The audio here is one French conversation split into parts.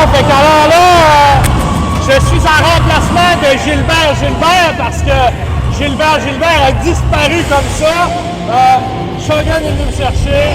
fait qu'alors là, je suis en remplacement de Gilbert parce que Gilbert a disparu comme ça. Shogun est venu me chercher.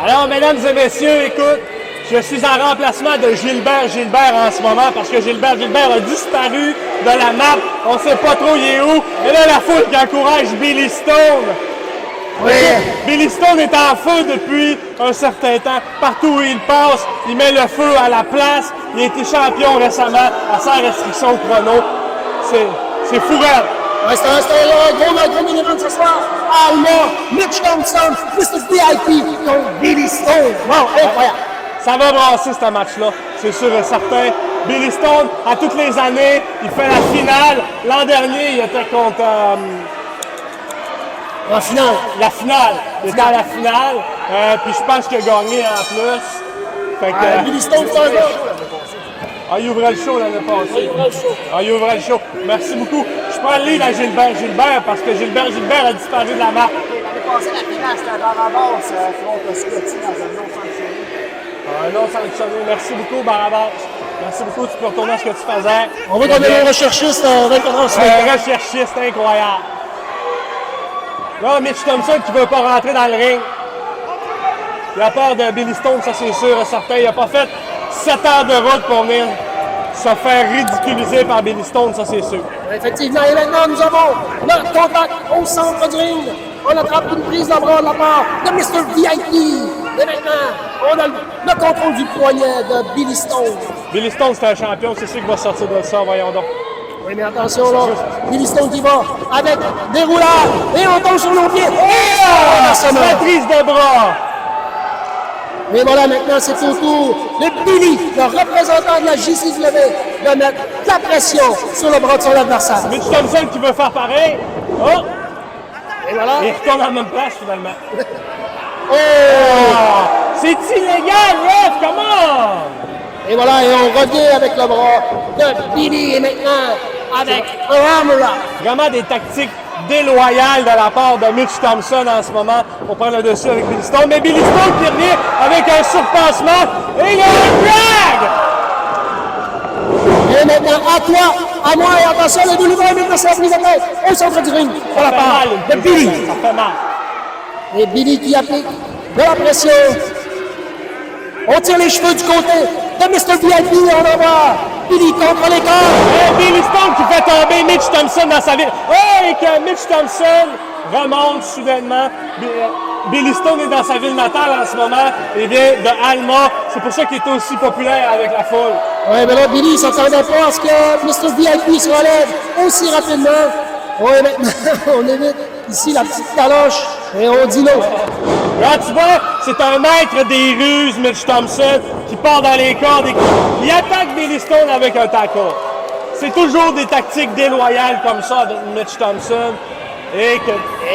Alors, mesdames et messieurs, écoute, je suis en remplacement de Gilbert en ce moment parce que Gilbert a disparu de la map. On ne sait pas trop il est où. Et là, la foule qui encourage Billy Stone. Oui. Billy Stone est en feu depuis un certain temps. Partout où il passe, il met le feu à la place. Il a été champion récemment à sans restriction chrono. C'est fou raide. Ouais, c'était un gros minimum ce soir. Alma, Mitch Thompson, Mr. VIP, contre Billy Stone. Wow, incroyable. Ça va brasser ce match-là, c'est sûr et certain. Billy Stone, à toutes les années, il fait la finale. L'an dernier, il était contre... La finale. Il était à la finale. Puis je pense qu'il a gagné en plus. Fait que, Billy Stone, c'est un gars. Il ouvrait le show l'année passée. Il ouvrait le show. Merci beaucoup. Je prends le lead à Gilbert parce que Gilbert a disparu de la map. L'année passée, la finale, c'était à Barabas contre Scotty dans un non sanctionné. Un non sanctionné. Merci beaucoup, Barabas. Merci beaucoup. Tu peux retourner à ce que tu faisais. On va donner un recherchiste 24 heures sur 24. Un recherchiste incroyable. Là, Mitch Thompson qui ne veut pas rentrer dans le ring. Il a peur de Billy Stone, ça c'est sûr et certain. Il n'a pas fait 7 heures de route pour venir se faire ridiculiser par Billy Stone, ça c'est sûr. Effectivement, et maintenant nous avons le contact au centre du ring. On attrape une prise de bras de la part de Mr. VIP. Et maintenant, on a le contrôle du poignet de Billy Stone. Billy Stone c'est un champion, c'est sûr qu'il va sortir de ça, voyons donc. Oui, mais attention là, Billy Stone qui va avec des roulades et on tombe sur nos pieds. Et la prise de bras! Et voilà, maintenant, c'est au tour de Billy, le représentant de la JCW, de mettre de la pression sur le bras de son adversaire. Mitch Thompson qui veut faire pareil. Oh! Et voilà. Il retourne à la même place, finalement. Oh! Ah! C'est illégal, ref! Comment? Et voilà, et on revient avec le bras de Billy, et maintenant, avec un arm lock. Vraiment des tactiques déloyales de la part de Mitch Thompson en ce moment pour prendre le dessus avec Billy Stone. Mais Billy Stone qui revient avec un surpassement et il y a un drag! Et maintenant, à toi, à moi, et attention, le double est maintenant sur la prise de tête au centre du ring de la part de Billy. Ça fait mal. Et Billy qui applique de la pression. On tire les cheveux du côté de Mr. VIP, on envoie Billy contre les corps. Et Billy Stone qui fait tomber Mitch Thompson dans sa ville. Oh, et que Mitch Thompson remonte soudainement. Billy Stone est dans sa ville natale en ce moment. Il vient de Alma. C'est pour ça qu'il est aussi populaire avec la foule. Oui, mais là, Billy ne s'attendait pas à ce que Mr. VIP se relève aussi rapidement. Oui, maintenant, on évite ici la petite taloche et on dit non. Là, tu vois, c'est un maître des ruses, Mitch Thompson, qui part dans les cordes et qui attaque Billy Stone avec un tackle. C'est toujours des tactiques déloyales comme ça avec Mitch Thompson. Et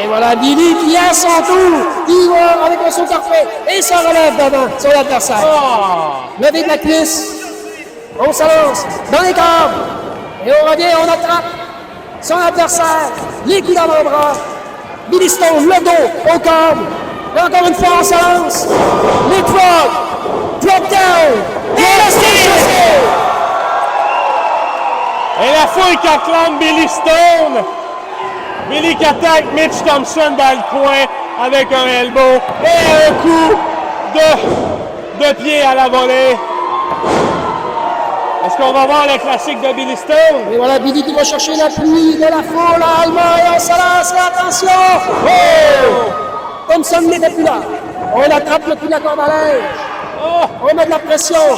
voilà, Billy qui à son tour, il va avec un saut parfait et se relève devant son adversaire. oh, Levé de la cuisse, on se lance dans les cordes et on revient, on attrape son adversaire, les coups d'avant-bras. Billy Stone, le dos au cordes. Et encore une fois, on se lance. Les drop down, et la station. et la foule qui acclame Billy Stone. Billy qui attaque Mitch Thompson dans le coin avec un elbow et un coup de pied à la volée. Est-ce qu'on va voir le classique de Billy Stone? Et voilà, Billy qui va chercher l'appui de la foule à Alma et on se lance, et attention! Oh! Thompson n'était plus là. On attrape le coup de la corde à linge. Oh! On met de la pression. Oh!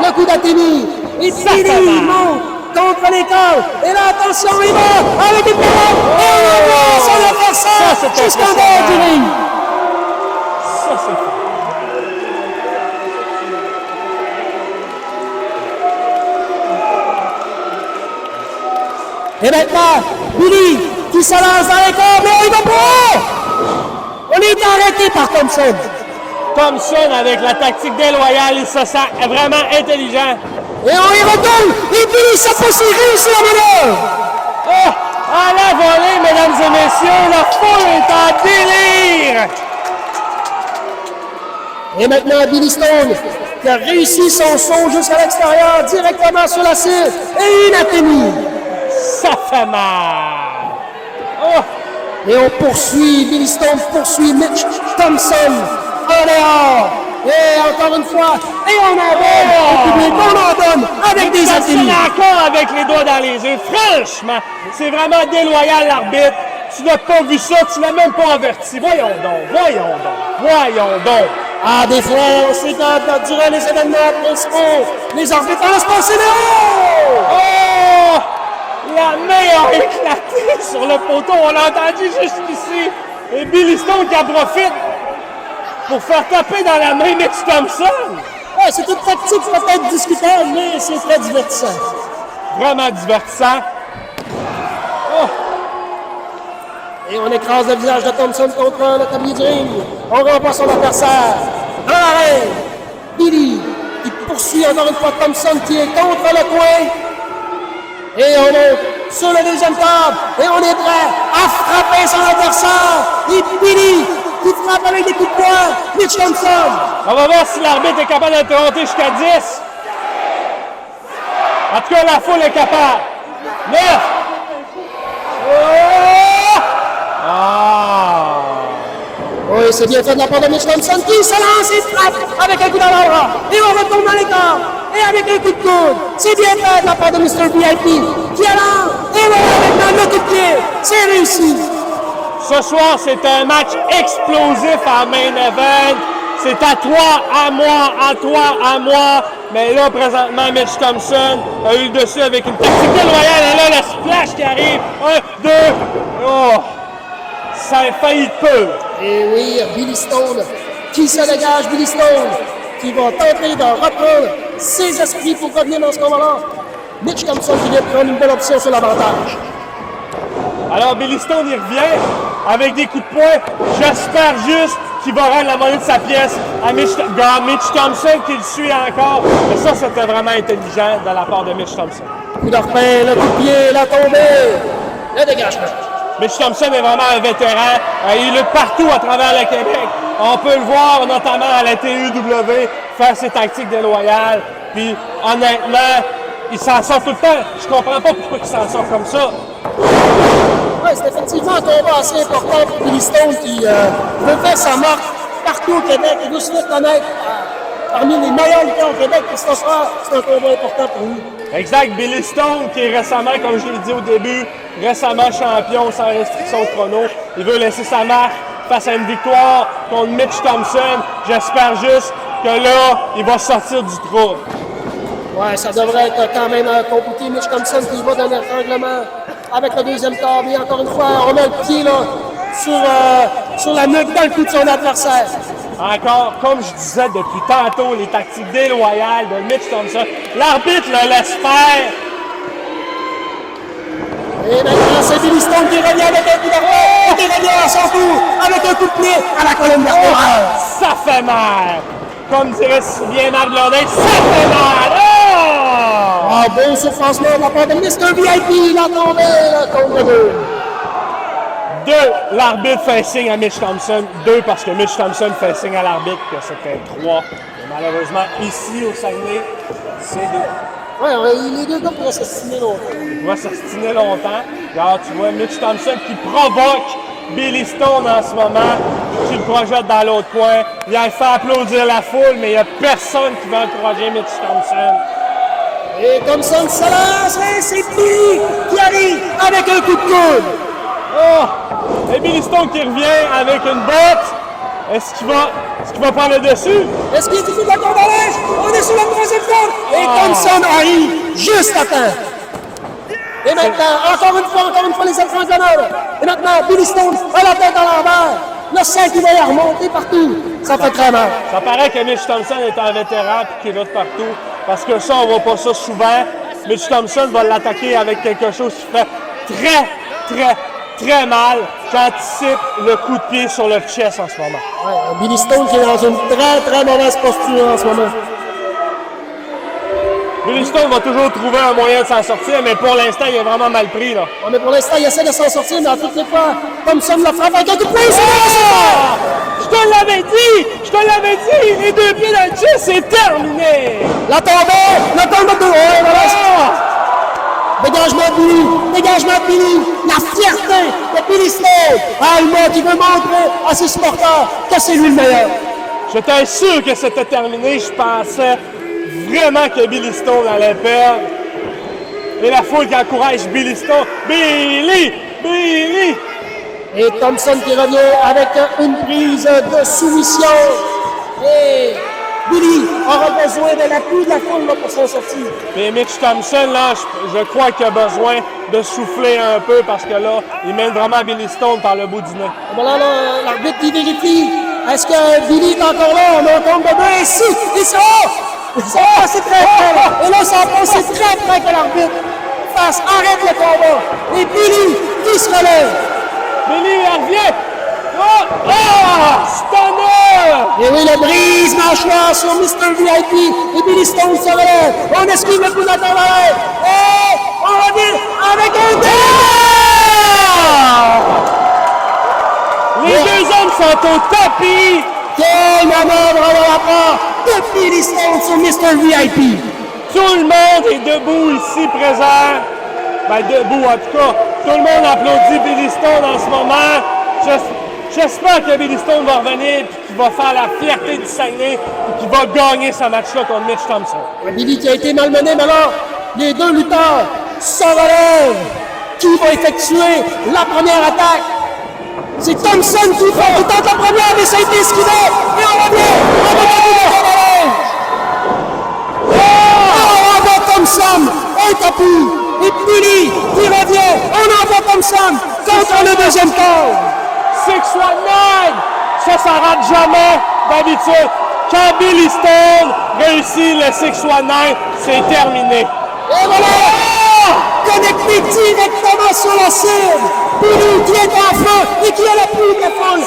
Le coup d'Athémie. Et Billy monte contre les cordes. Et là, attention, il va avec une pirouette. Et on envoie son adversaire jusqu'en bord du ring. Ça, c'est fort. Et maintenant, Billy qui se lance dans les cordes, mais il va pas! On est arrêté par Thompson. Thompson, avec la tactique déloyale, il se sent vraiment intelligent. Et on y retourne. Et Billy, ça peut réussit la manœuvre. Oh! À la volée, mesdames et messieurs, la foule est en délire! Et maintenant, Billy Stone qui a réussi son saut jusqu'à l'extérieur, directement sur la cible. Et une athénie. Ça fait mal! Oh! Et on poursuit, Billy Stone poursuit Mitch Thompson en dehors. Et encore une fois, et on en donne au public, on en donne avec des Thompson athénies. encore avec les doigts dans les yeux. Franchement, c'est vraiment déloyal l'arbitre. Tu n'as pas vu ça, tu n'as même pas averti. Voyons donc. Ah, des fois, on sait que durant les événements principaux, les arbitres laissent passer le Oh! La main a éclaté sur le poteau, on l'a entendu jusqu'ici. Et Billy Stone qui en profite pour faire taper dans la main Mitch Thompson. Ouais, c'est une pratique peut-être discutable, mais c'est très divertissant. Vraiment divertissant. Oh! Et on écrase le visage de Thompson contre le tablier du ring. On renvoie son adversaire. Dans l'arène, Billy qui poursuit encore une fois Thompson qui est contre le coin. Et on est sur le deuxième table. Et on est prêt à frapper son adversaire. Et Billy qui frappe avec des coups de poing. Mitch Thompson. On va voir si l'arbitre est capable de te monter jusqu'à 10. En tout cas, la foule est capable. 9. Oh! Ah! Oui, c'est bien fait de la part de Mitch Thompson qui se lance et frappe avec un coup d'avant-bras. Et on retourne dans les corps. Et avec un coup de coude. C'est bien fait de la part de Mr. VIP qui allance. Et voilà maintenant le coup de pied. C'est réussi. Ce soir, c'est un match explosif en main event. C'est à toi, à moi, à toi, à moi. Mais là, présentement, Mitch Thompson a eu le dessus avec une tactique déloyale. Et là, le splash qui arrive. 1, 2. Oh! Ça a failli de peu. Et oui, Billy Stone qui se dégage, Billy Stone, qui va tenter de reprendre ses esprits pour revenir dans ce combat-là. Mitch Thompson qui vient prendre une belle option sur l'avantage. Alors, Billy Stone, il revient avec des coups de poing. J'espère juste qu'il va rendre la monnaie de sa pièce à Mitch Thompson, qui le suit encore. Mais ça, c'était vraiment intelligent de la part de Mitch Thompson. Coup de repain, le coup de pied, la tombée, le dégagement. Mitch Thompson est vraiment un vétéran. Il lutte partout à travers le Québec. On peut le voir notamment à la TUW faire ses tactiques déloyales. Puis, honnêtement, il s'en sort tout le temps. Je comprends pas pourquoi il s'en sort comme ça. Oui, c'est effectivement un combat assez important pour Billy Stone qui veut faire sa marque partout au Québec. Il veut se faire connaître parmi les meilleurs lutteurs au Québec. Et ce soir, c'est un combat important pour lui. Exact. Billy Stone, qui est récemment, comme je l'ai dit au début, récemment champion sans restriction de chrono. Il veut laisser sa marque face à une victoire contre Mitch Thompson. J'espère juste que là, il va sortir du trouble. Ouais, ça devrait être quand même compliqué. Mitch Thompson qui va dans l'étranglement avec le deuxième corps. Et encore une fois, on met le pied là, sur la nuque dans le cou de son adversaire. Encore, comme je disais depuis tantôt, les tactiques déloyales de Mitch Thompson. L'arbitre le laisse faire. Et maintenant, c'est Billy Stone qui revient avec un coup d'arrêt. Et qui revient à son tour avec un coup de pied à la colonne vertébrale. Ça fait mal. Comme dirait si bien Marc Blondin, ça fait mal. Oh! Ah, bon surpassement de la part de Mr. VIP. Il a tombé là, contre deux. 2, l'arbitre fait signe à Mitch Thompson. 2, parce que Mitch Thompson fait signe à l'arbitre que c'était 3. Mais malheureusement, ici au Saguenay, c'est 2. Oui, les deux gars pourraient s'ostiner longtemps. Il va s'ostiner longtemps. Alors, tu vois Mitch Thompson qui provoque Billy Stone en ce moment, qui le projette dans l'autre coin. Il a fait applaudir la foule, mais il n'y a personne qui va encourager Mitch Thompson. Et Thompson se lance, et c'est Billy qui arrive avec un coup de coude. Oh! Et Billy Stone qui revient avec une botte. Est-ce qu'il va prendre le dessus? Est-ce qu'il est difficile de la corde à linge? On est sur la troisième corde. Et Thompson arrive juste à temps. Et maintenant, encore une fois, les étranglements. Et maintenant, Billy Stone a la tête à l'envers. Le sein qui va y remonter partout. Ça fait très mal. Ça paraît que Mitch Thompson est un vétéran et qu'il lutte partout. Parce que ça, on voit pas ça souvent. Mitch Thompson va l'attaquer avec quelque chose qui fait très mal. J'anticipe le coup de pied sur le chest en ce moment. Ouais, Billy Stone qui est dans une très mauvaise posture en ce moment. Billy Stone va toujours trouver un moyen de s'en sortir, mais pour l'instant, il est vraiment mal pris. Là. Ouais, mais pour l'instant, il essaie de s'en sortir, mais à toutes les fois, Thompson le frappe avec un coup de poing. Je te l'avais dit! Les 2 pieds dans le chest, c'est terminé! La tombée! La tombée de... Ouais, voilà. Dégagement de Billy, la fierté de Billy Stone. Allemand qui veut montrer à ses supporters que c'est lui le meilleur. J'étais sûr que c'était terminé, je pensais vraiment que Billy Stone allait perdre. Et la foule qui encourage Billy Stone. Billy! Et Thompson qui revient avec une prise de soumission. Et Billy aura besoin de l'appui de la foule pour s'en sortir. Mais Mitch Thompson, là, je crois qu'il a besoin de souffler un peu parce que là, il mène vraiment Billy Stone par le bout du nez. Voilà, l'arbitre qui vérifie. Est-ce que Billy est encore là? On tombe de deux ici. Ici, c'est très près. Et là, ça passe, c'est très près que l'arbitre fasse. Arrête le combat. Et Billy qui se relève. Billy, il revient. Stunner! Et oui, le brise mâchoire sur Mr. VIP. Et Billy Stone se relève. On esquive le coup de la travers. Et on revient avec un dé! Les deux hommes sont au tapis. Quelle manœuvre de la part de Billy Stone sur Mr. VIP. Tout le monde est debout ici présent. Ben, debout en tout cas. Tout le monde applaudit Billy Stone en ce moment. J'espère que Billy Stone va revenir et qu'il va faire la fierté du Saguenay et qu'il va gagner ce match-là contre Mitch Thompson. Billy qui a été malmené, mais là, les deux lutteurs se relèvent. Qui va effectuer la première attaque? C'est Thompson qui tente la première, mais ça a été esquivé. Et on revient avec un coup de challenge. On envoie Thompson au tapis. Et Billy qui revient. On envoie Thompson contre le deuxième corps. 619! Ce ça rate jamais d'habitude. Quand Billy Stone réussit le 619, c'est terminé. Et voilà! Connecté directement sur la cible. Billy qui est en feu et qui a la pluie de foule.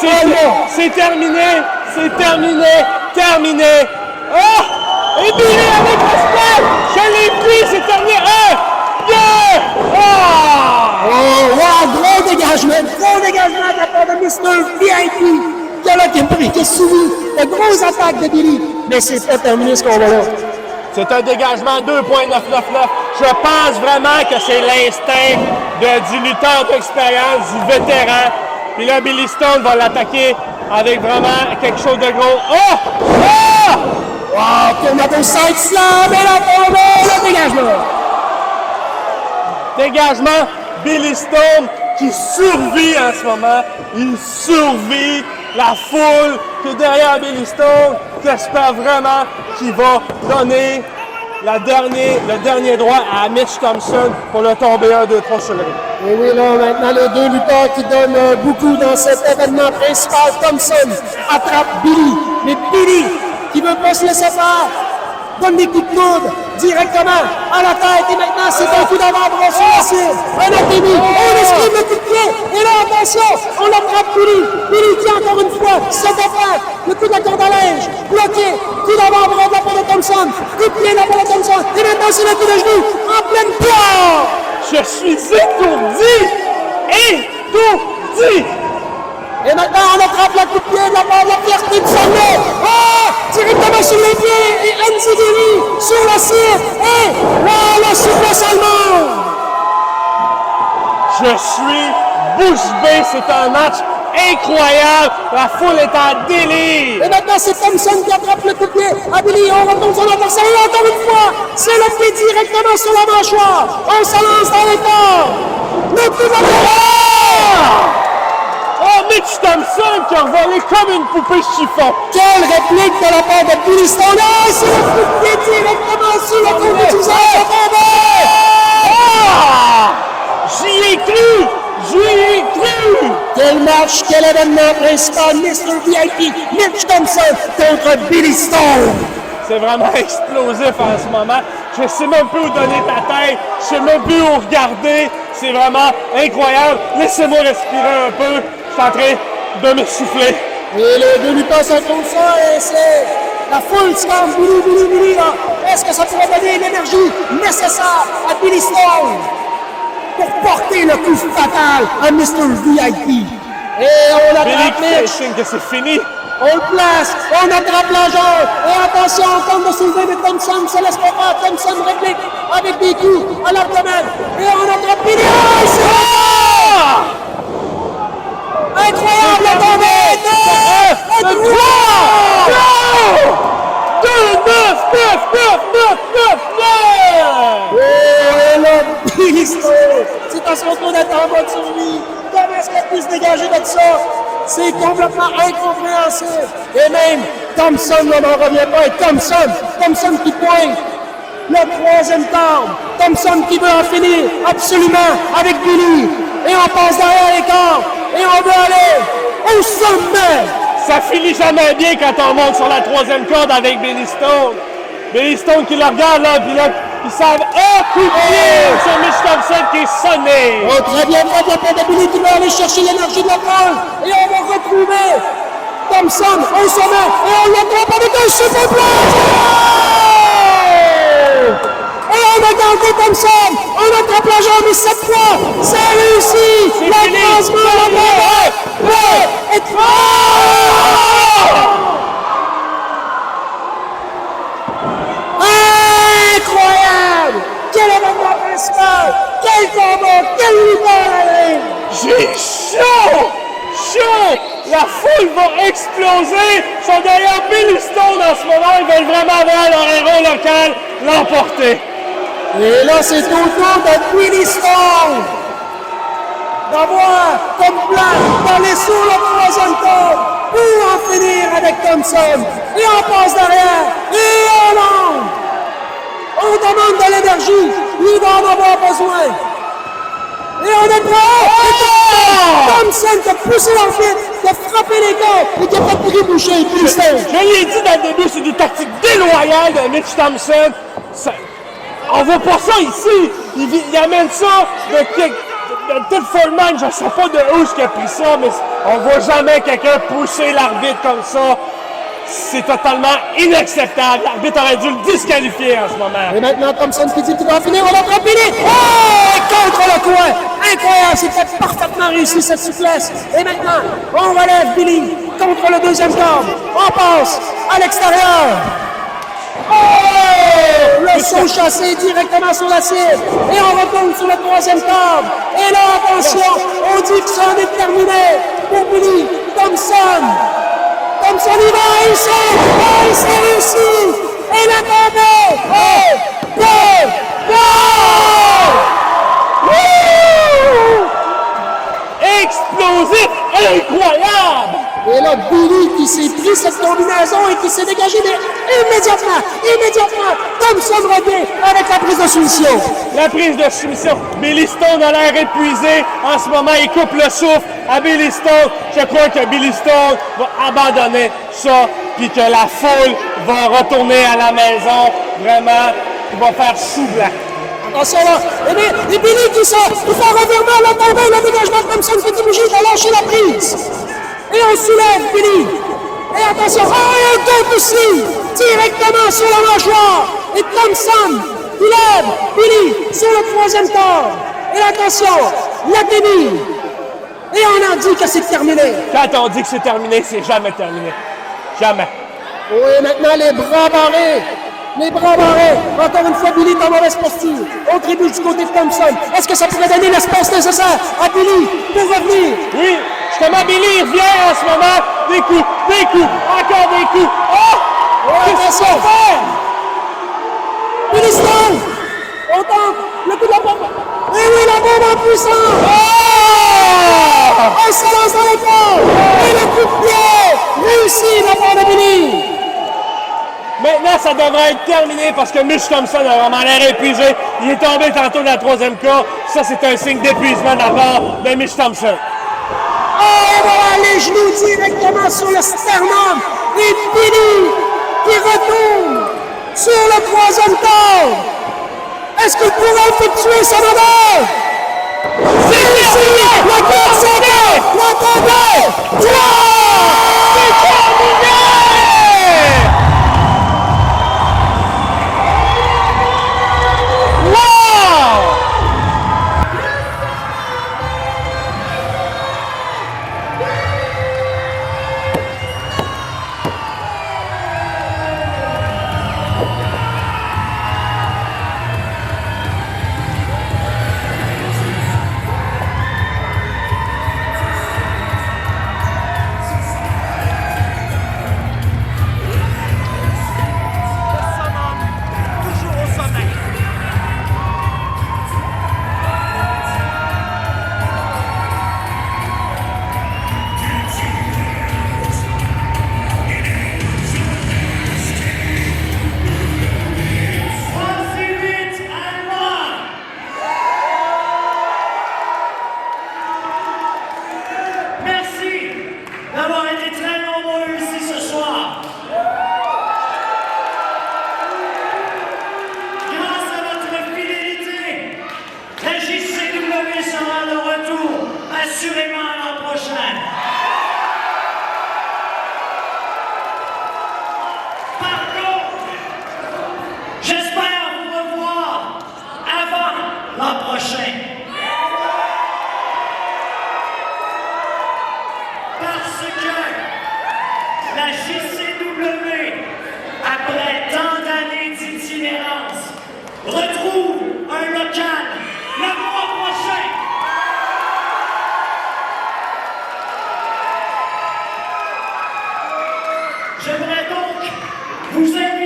C'est terminé, c'est terminé, terminé. Oh! Et Billy avec respect! Je l'ai pris, c'est terminé. 1, 2, Oh, wow, gros dégagement de la part de Mr. VIP. Qui a suivi de grosses attaques de Billy. Mais c'est pas terminé ce combat-là. c'est un dégagement 2.999. Je pense vraiment que c'est l'instinct du lutteur d'expérience, du vétéran. Puis là, Billy Stone va l'attaquer avec vraiment quelque chose de gros. Oh! Oh! Wow, Tornado side slam et la tombe, le dégagement. Dégagement, Billy Stone qui survit en ce moment. Il survit la foule qui est derrière Billy Stone, qui espère vraiment qu'il va donner le dernier droit à Mitch Thompson pour le tomber 1, 2, 3 sur le ring. Et oui, là, maintenant, les deux lutteurs qui donnent beaucoup dans cet événement principal. Thompson attrape Billy, mais Billy qui veut pas se laisser faire, donne des coups de coude directement à la tête. Et maintenant, c'est un coup d'avant-bras sur la cible. Un atténué, on esquive le coup de pied. Et là, attention, on attrape Billy. Billy qui, encore une fois, se défend. Le coup de la corde à linge, bloqué. Coup d'avant-bras de la part de Thompson. Coup de pied de la part de Thompson. Et maintenant, c'est le coup de genou en pleine poire. Je suis étourdi! Étourdi! Et maintenant, on attrape la coup de pied de la part de la fierté de Samuel. Oh! Directement sur les pieds. Et Enzigiri sur la cible. Et là, la souplesse allemande. Je suis bouche bée. C'est un match incroyable. La foule est en délire. Et maintenant, c'est Thompson qui attrape le coup de pied. À Billy, on retourne son adversaire. Et encore une fois, c'est le pied directement sur la mâchoire. On se lance dans les corps. Le coup de la Oh, Mitch Thompson qui a volé comme une poupée chiffon. Quelle réplique de la part de Billy Stone. Oh, c'est le coup de pied directement sur le coup d'utilisation. Ah! J'y ai cru! J'y ai cru! Quel match, quel événement principal, Mr. VIP, Mitch Thompson contre Billy Stone. C'est vraiment explosif en ce moment. Je sais même plus où donner ta tête. Je sais même plus où regarder. C'est vraiment incroyable. Laissez-moi respirer un peu. Je suis en train de me souffler. Et les deux lutteurs se trouvent ça et c'est la foule qui se Billy, Billy, Billy, là. Est-ce que ça pourrait donner l'énergie nécessaire à Billy Stone pour porter le coup fatal à Mr. VIP? Et on Billy l'attrape, Mitch. signe que c'est fini. On le place, on attrape la jambe. Et attention, on tente de soulever, mais Thompson ne se laisse pas faire. Thompson réplique avec des coups à l'abdomen. Et on attrape Billy. Oh, c'est incroyable, la tombée! Le 3! 2, 9! Et là, Billy Stone, c'est à son tour d'être en mode survie. Comment est-ce qu'elle peut se dégager de ça? C'est complètement incompréhensible. Et même, Thompson n'en revient pas. Et Thompson qui pointe le troisième temple. Thompson qui veut en finir absolument avec Billy. Et on passe derrière les corps. Et on veut aller au sommet. Ça finit jamais bien quand on monte sur la troisième corde avec Billy Stone. Billy Stone qui le regarde là, puis là, ils savent coup de pied sur Mitch Thompson qui est sonné. Oh, très bien, de la part de Billy qui va aller chercher l'énergie de la foule. Et on va retrouver Thompson au sommet. Et on l'attrape avec un super Et on a gardé Thompson. On attrape la jambe et cette fois, c'est réussi. L'écrasement, la bombe. Et incroyable! Quel événement principal! Quel combat! Quel lutteur à la ligne! J'ai chaud! Chaud! La foule va exploser! Ils sont derrière Billy Stone en ce moment. Ils veulent vraiment voir leur héros local l'emporter. Et là, c'est au tour de Billy Stone d'avoir comme plan d'aller sur le troisième tour pour en finir avec Thompson. Et on passe derrière. Et on monte. On demande de l'énergie. Il va en avoir besoin. Et on est prêt! Thompson qui a poussé l'arbitre, qui a frappé les gants et qui a pas pu boucher. Je l'ai dit dans le début, c'est des tactiques déloyales de Mitch Thompson. On voit pas ça ici. Il amène ça de Ted Foreman. Je sais pas de où il a pris ça, mais on voit jamais quelqu'un pousser l'arbitre comme ça. C'est totalement inacceptable. L'arbitre aurait dû le disqualifier en ce moment. Et maintenant, Thompson qui dit qu'il va finir, on va frapper les... Oh! Contre le coin! Incroyable, c'était parfaitement réussi cette souplesse. Et maintenant, on relève Billy contre le deuxième câble. On passe à l'extérieur. Oh! Le saut chassé directement sur la cible. Et on retourne sur le troisième câble. Et là, attention, on dit que ça en est terminé pour Billy Thompson. Thompson y va, il sait! Oh, il s'est réussi! Et la tombée! Oh! Goal! Goal! Explosif! Incroyable! Et là, Billy qui s'est pris cette combinaison et qui s'est dégagé, mais immédiatement, Thompson revient avec la prise de soumission. La prise de soumission. Billy Stone a l'air épuisé. En ce moment, il coupe le souffle à Billy Stone. Je crois que Billy Stone va abandonner ça, puis que la foule va retourner à la maison. Vraiment, il va faire chou blanc. Attention là, et Billy qui sort, il fait un revirement, la tombée, le dégagement de Thompson qui est obligé de lâcher la prise. Et on soulève Billy. Et attention, et un coup aussi, directement sur la mâchoire. Et Thompson, il lève Billy sur le troisième corps. Et attention, la dénie. Et on a dit que c'est terminé. Quand on dit que c'est terminé, c'est jamais terminé. Jamais. Oui, maintenant les bras barrés. Les bras barrés. Encore une fois, Billy est en mauvaise posture. On tribue du côté de Thompson. Est-ce que ça pourrait donner l'espace nécessaire à Billy pour revenir? Oui, justement, Billy revient en ce moment. Des coups, encore des coups. Oh! Qu'est-ce qu'on va faire? Billy Stone! On tente le coup de la bombe. Et oui, la bombe en puissance! Oh! On se lance dans l'épaule! Et le coup de pied réussi de la part de Billy! Maintenant, ça devrait être terminé parce que Mitch Thompson a vraiment l'air épuisé. Il est tombé tantôt dans la troisième corde. Ça, c'est un signe d'épuisement de la part de Mitch Thompson. Oh, et voilà les genoux directement sur le sternum. Et Billy qui retourne sur le troisième corps. Est-ce qu'il pourra effectuer sa manœuvre? C'est terminé! La course est gagnée! La tombée! C'est terminé! Vous êtes